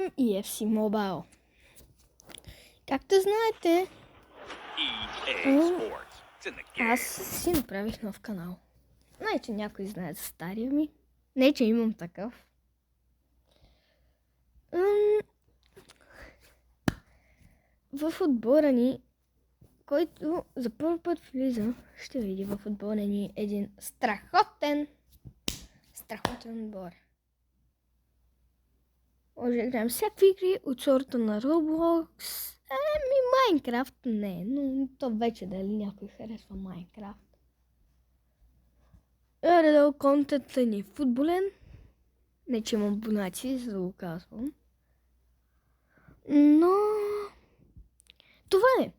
играем EFC Mobile. Както знаете, аз си направих нов канал. Не, че някой знае за стария ми. Не, че имам такъв. В отбора ни, който за първи път влиза, ще види в отбора ни един страхотен отбор. Може да играем всякакви игри от сорта на Roblox. Майнкрафт не, но то вече дали някой харесва Майнкрафт. Редо контентът ни е футболен. Не, че имам абонации, за да го казвам. Но това е.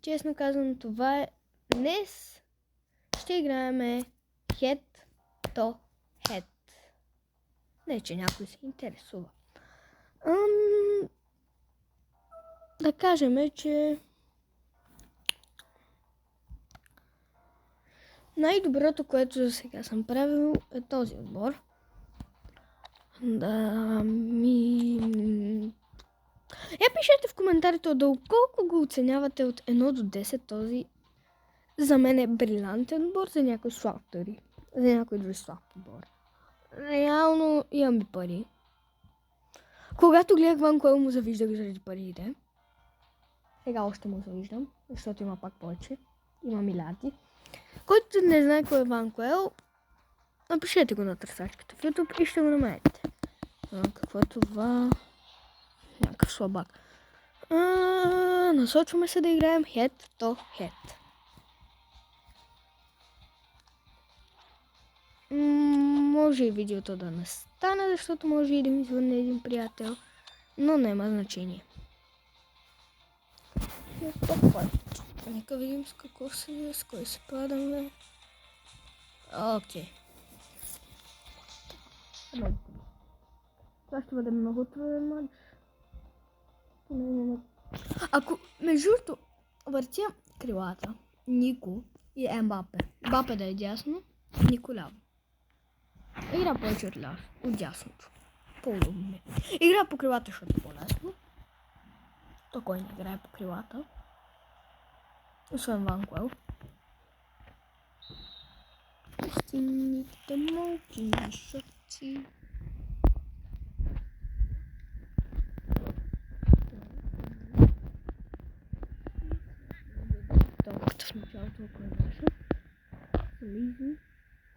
Честно казвам, това е. Днес ще играем Head to Head. Не, че някой се интересува. Да кажем, че най-доброто, което за сега съм правил, е този отбор. Пишете в коментарите отдолу колко го оценявате от 1 до 10 този. За мен е брилянтен отбор, за някой слаб дори. За някой друг слаб отбор. Реално имам и пари. Когато гледах Ванкуел, му завиждах заради парите. Сега още му завиждам, защото има пак повече. Има милиарди. Който не знае кой е Ванкуел, напишете го на търсачката в YouTube и ще го намерите. Какво е това? Някакъв слабак. Насочваме се да играем Head to Head. Може и видеото да не стане, защото може и да ми звънне един приятел, но няма значение. Нека видим с какво с кой се падаме. Окей. Това ще бъде много труден мач. Ако между другото въртя крилата, Нико и Ембапе. Ембапе да е дясно, Нико ляво. Игра повече от дясното. По-удобно. Игра по крилата, защото по-лесно. То кой не играе по крилата? Освен Ванкуел. Стигните малки шоци. Толкова в началото, ако е грешен. Лизи.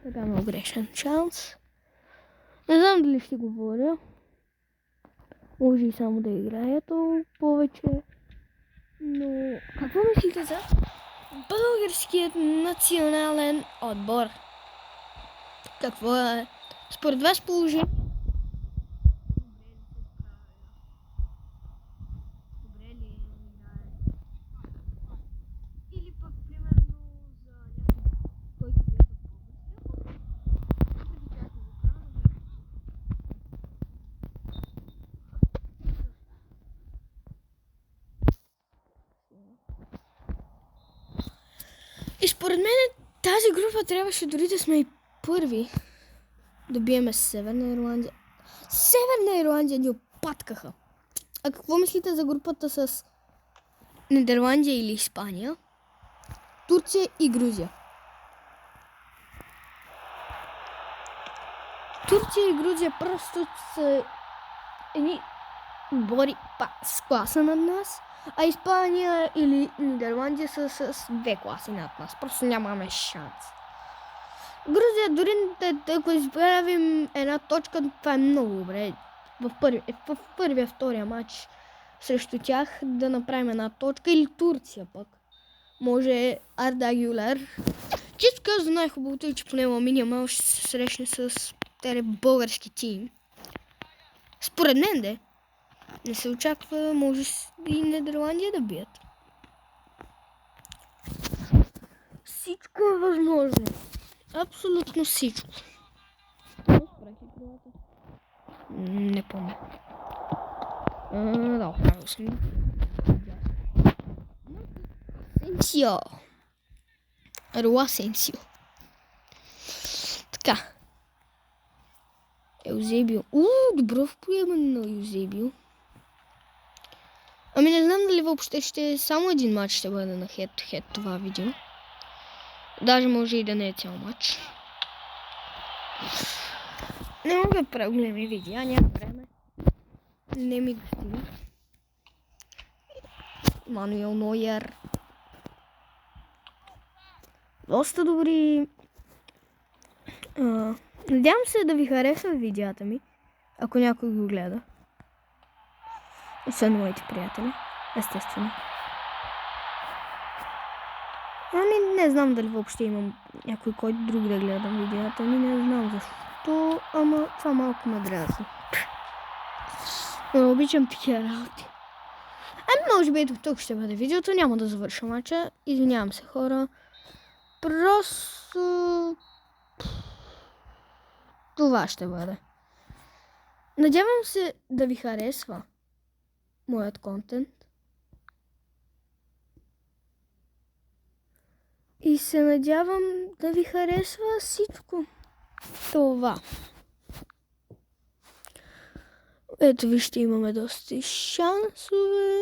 Така много грешен шанс. Не знам дали ще говоря. Може и само да играя то повече. Но какво мислите за българският национален отбор? Какво е според вас положение? Добре ли е? Или пък примерно за някой, който и според мен тази група трябваше дори да сме и първи да биеме Северна Ирландия. Северна Ирландия ни опаткаха. А какво мислите за групата с Нидерландия или Испания? Турция и Грузия. Турция и Грузия просто са едни отбори с класа над нас. А Испания или Нидерландия са с 2 класи над нас. Просто нямаме шанс. Грузия, дори ако изправим една точка, това е много добре. В първия, втория матч срещу тях да направим една точка. Или Турция пък. Може Арда Гюлер. Чисто казвам, най-хубавото е, че поне Ламин Ямал ще се срещне с тези български тим. Според мен де. Не се очаква, може и Нидерландия да бият. Всичко е възможно. Абсолютно всичко. Не помня. Да, оправил съм. Сенсио. Руа Сенсио. Така. Еузебио. Добро в приемане на Еузебио. Ами не знам дали въобще ще само един матч ще бъде на хед това видео. Даже може и да не е цял матч. Не мога да правя големи видеа, няма време. Не ми достига. Мануел Нойер. Доста добри. Надявам се да ви харесва видеята ми, ако някой го гледа. Освен моите приятели, естествено. Ами не знам дали въобще имам някой който друг да гледам видеята ми, не знам защо, ама това малко ме дразни. Но обичам такива работи. Ами може би до тук ще бъде видеото, няма да завърша мача, извинявам се хора. Просто това ще бъде. Надявам се да ви харесва моят контент. И се надявам да ви харесва всичко това. Ето вижте, имаме доста шансове.